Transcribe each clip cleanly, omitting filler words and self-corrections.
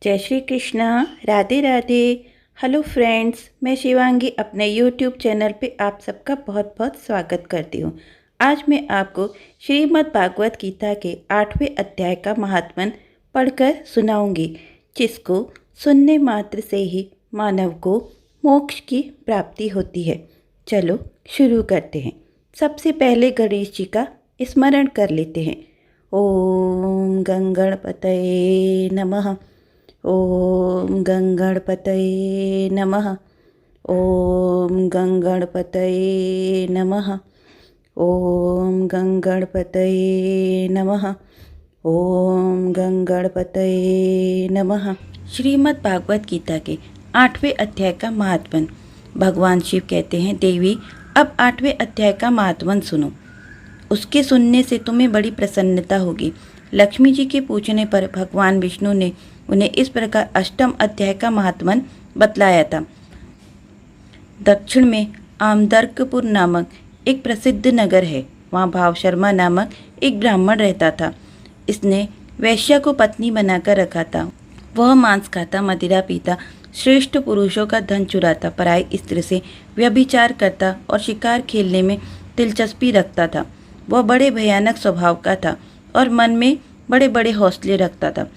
जय Shri Krishna. Radhe Radhe. Hello friends, मैं शिवांगी अपने यूट्यूब चैनल पे आप सबका बहुत बहुत स्वागत करती हूँ। आज मैं आपको श्रीमद् भागवत गीता के 8वें अध्याय का महात्म्य पढ़कर सुनाऊंगी, जिसको सुनने मात्र से ही मानव को मोक्ष की प्राप्ति होती है। चलो शुरू करते हैं। सबसे पहले गणेश जी का स्मरण कर लेते हैं। ओम गंगणपतये नमः। ओम गंगणपतये नमः। ओम गंगणपतये नमः। ओम गंगणपतये नमः। ओम गंगणपतये नमः। श्रीमद् भागवत गीता के 8वें अध्याय का महात्म्य। भगवान शिव कहते हैं, देवी अब 8वें अध्याय का महात्म्य सुनो। उसके सुनने से तुम्हें बड़ी प्रसन्नता होगी। लक्ष्मी जी के पूछने पर भगवान विष्णु ने उन्हें इस प्रकार 8वें अध्याय का महात्म्य बतलाया था। दक्षिण में आमदर्कपुर नामक एक प्रसिद्ध नगर है। वहाँ भाव शर्मा नामक एक ब्राह्मण रहता था। इसने वैश्या को पत्नी बनाकर रखा था। वह मांस खाता, मदिरा पीता, श्रेष्ठ पुरुषों का धन चुराता, पराई स्त्री से व्यभिचार करता और शिकार खेलने में दिलचस्पी रखता था। वह बड़े भयानक स्वभाव का था और मन में बड़े बड़े हौसले रखता था।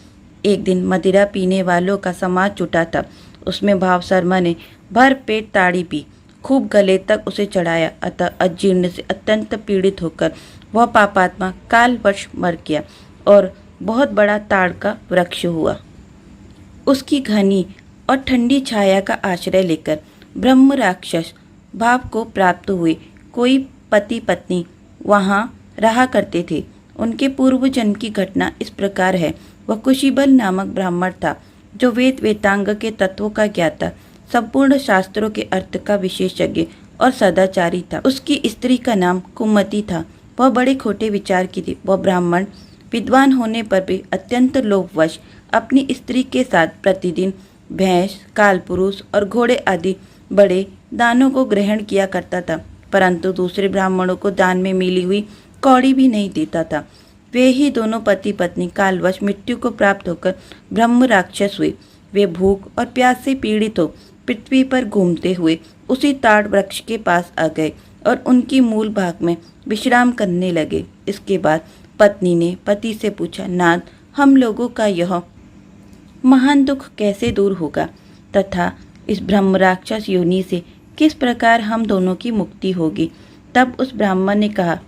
एक दिन मदिरा पीने वालों का समाज जुटा था। उसमें भाव शर्मा ने भर पेट ताड़ी पी, खूब गले तक उसे चढ़ाया। अतः अजीर्ण से अत्यंत पीड़ित होकर वह पापात्मा कालवश मर गया और बहुत बड़ा ताड़ का वृक्ष हुआ। उसकी घनी और ठंडी छाया का आश्रय लेकर ब्रह्म राक्षस भाव को प्राप्त हुए कोई पति पत्नी वहाँ रहा करते थे। उनके पूर्व जन्म की घटना इस प्रकार है। वह कुशीबल नामक ब्राह्मण था, जो वेद वेदांग के तत्वों का ज्ञाता, संपूर्ण शास्त्रों के अर्थ का विशेषज्ञ और सदाचारी था। उसकी स्त्री का नाम कुमति था। वह बड़े खोटे विचार की थी। वह ब्राह्मण विद्वान होने पर भी अत्यंत लोभवश अपनी स्त्री के साथ प्रतिदिन भैंस, कालपुरुष और घोड़े आदि बड़े दानों को ग्रहण किया करता था, परंतु दूसरे ब्राह्मणों को दान में मिली हुई कौड़ी भी नहीं देता था। वे ही दोनों पति पत्नी कालवश मृत्यु को प्राप्त होकर ब्रह्म राक्षस हुए। वे भूख और प्यास से पीड़ित हो पृथ्वी पर घूमते हुए उसी ताड़ वृक्ष के पास आ गए और उनकी मूल भाग में विश्राम करने लगे। इसके बाद पत्नी ने पति से पूछा, नाथ, हम लोगों का यह महान दुख कैसे दूर होगा तथा इस ब्रह्म राक्षस योनि से किस प्रकार हम दोनों की मुक्ति होगी। तब उस ब्राह्मण ने कहा,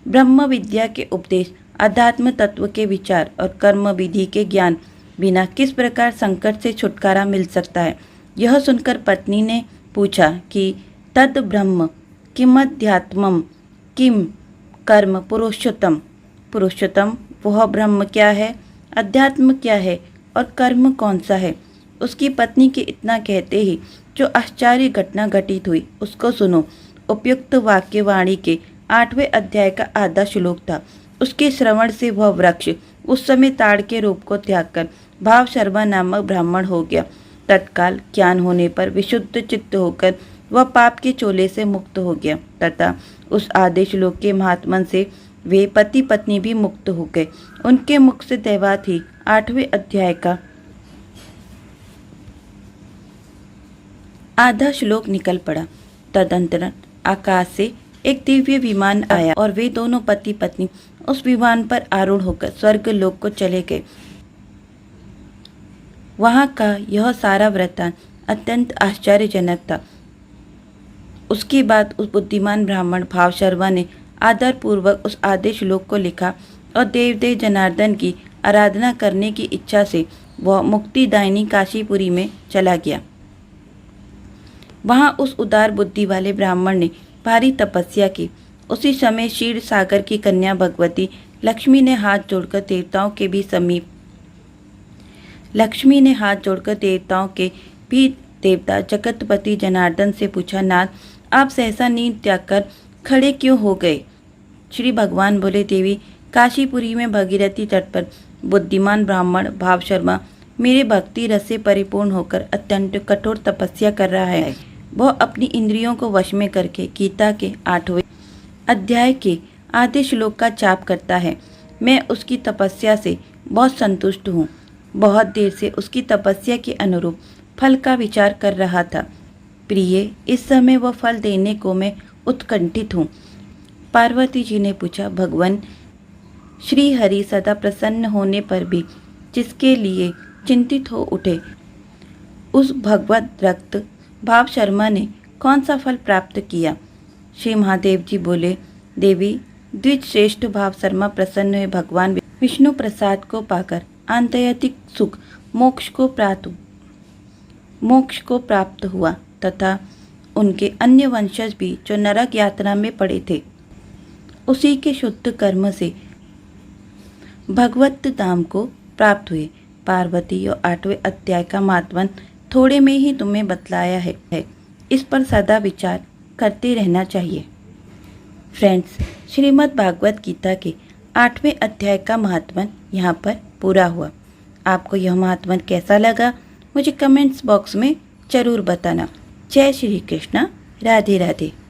ब्रह्म विद्या के उपदेश, अध्यात्म तत्व के विचार और कर्म विधि के ज्ञान बिना किस प्रकार संकट से छुटकारा मिल सकता है। यह सुनकर पत्नी ने पूछा कि तद ब्रह्म किमध्यात्मम किम कर्म पुरुषोत्तम। पुरुषोत्तम वह ब्रह्म क्या है, अध्यात्म क्या है और कर्म कौन सा है। उसकी पत्नी के इतना कहते ही जो आश्चर्य घटना घटित हुई उसको सुनो। उपयुक्त वाक्यवाणी के 8वें अध्याय का आधा श्लोक था। उसके श्रवण से वह वृक्ष उस समय ताड़ के रूप को त्याग कर भाव शर्मा नामक ब्राह्मण हो गया। तत्काल ज्ञान होने पर विशुद्ध चित्त होकर वह पाप के चोले से मुक्त हो गया तथा उस आधे श्लोक के महात्म्य से वे पति पत्नी भी मुक्त हो गए। उनके मुख से दैवात ही 8वें अध्याय का आधा श्लोक निकल पड़ा। तदंतर आकाश से एक दिव्य विमान आया और वे दोनों पति पत्नी उस विमान पर आरूढ़ होकर स्वर्ग लोक को चले गए। वहां का यह सारा वृत्तांत अत्यंत आश्चर्यजनक था। उसके बाद उस बुद्धिमान ब्राह्मण भाव शर्मा ने आदर पूर्वक उस आधे श्लोक को लिखा और देवदेव जनार्दन की आराधना करने की इच्छा से वह मुक्तिदायिनी काशीपुरी में चला गया। वहां उस उदार बुद्धि वाले ब्राह्मण ने भारी तपस्या की। उसी समय क्षीर सागर की कन्या भगवती लक्ष्मी ने हाथ जोड़कर देवताओं के भी देवता जगतपति जनार्दन से पूछा, नाथ, आप सहसा नींद त्याग कर खड़े क्यों हो गए। श्री भगवान बोले, देवी, काशीपुरी में भगीरथी तट पर बुद्धिमान ब्राह्मण भाव शर्मा मेरे भक्ति रस से परिपूर्ण होकर अत्यंत कठोर तपस्या कर रहा है। वह अपनी इंद्रियों को वश में करके गीता के 8वें अध्याय के आधे श्लोक का जाप करता है। मैं उसकी तपस्या से बहुत संतुष्ट हूँ। बहुत देर से उसकी तपस्या के अनुरूप फल का विचार कर रहा था। प्रिय, इस समय वह फल देने को मैं उत्कंठित हूँ। पार्वती जी ने पूछा। भगवान श्री हरि सदा प्रसन्न होने पर भी जिसके लिए चिंतित हो उठे, उस भगवत रक्त भाव शर्मा ने कौन सा फल प्राप्त किया? श्री महादेव जी बोले, देवी, द्विज श्रेष्ठ भाव शर्मा प्रसन्न हुए भगवान विष्णु प्रसाद को पाकर आंतरिक सुख मोक्ष को प्राप्त हुआ तथा उनके अन्य वंशज भी जो नरक यात्रा में पड़े थे, उसी के शुद्ध कर्म से भगवत धाम को प्राप्त हुए। पार्वती, और 8वें अध्याय का महात्म्य थोड़े में ही तुम्हें बतलाया है। इस पर सदा विचार करते रहना चाहिए। फ्रेंड्स, श्रीमद् भागवत गीता के 8वें अध्याय का महात्म्य यहाँ पर पूरा हुआ। आपको यह महात्म्य कैसा लगा मुझे कमेंट्स बॉक्स में ज़रूर बताना। जय श्री कृष्ण। राधे राधे।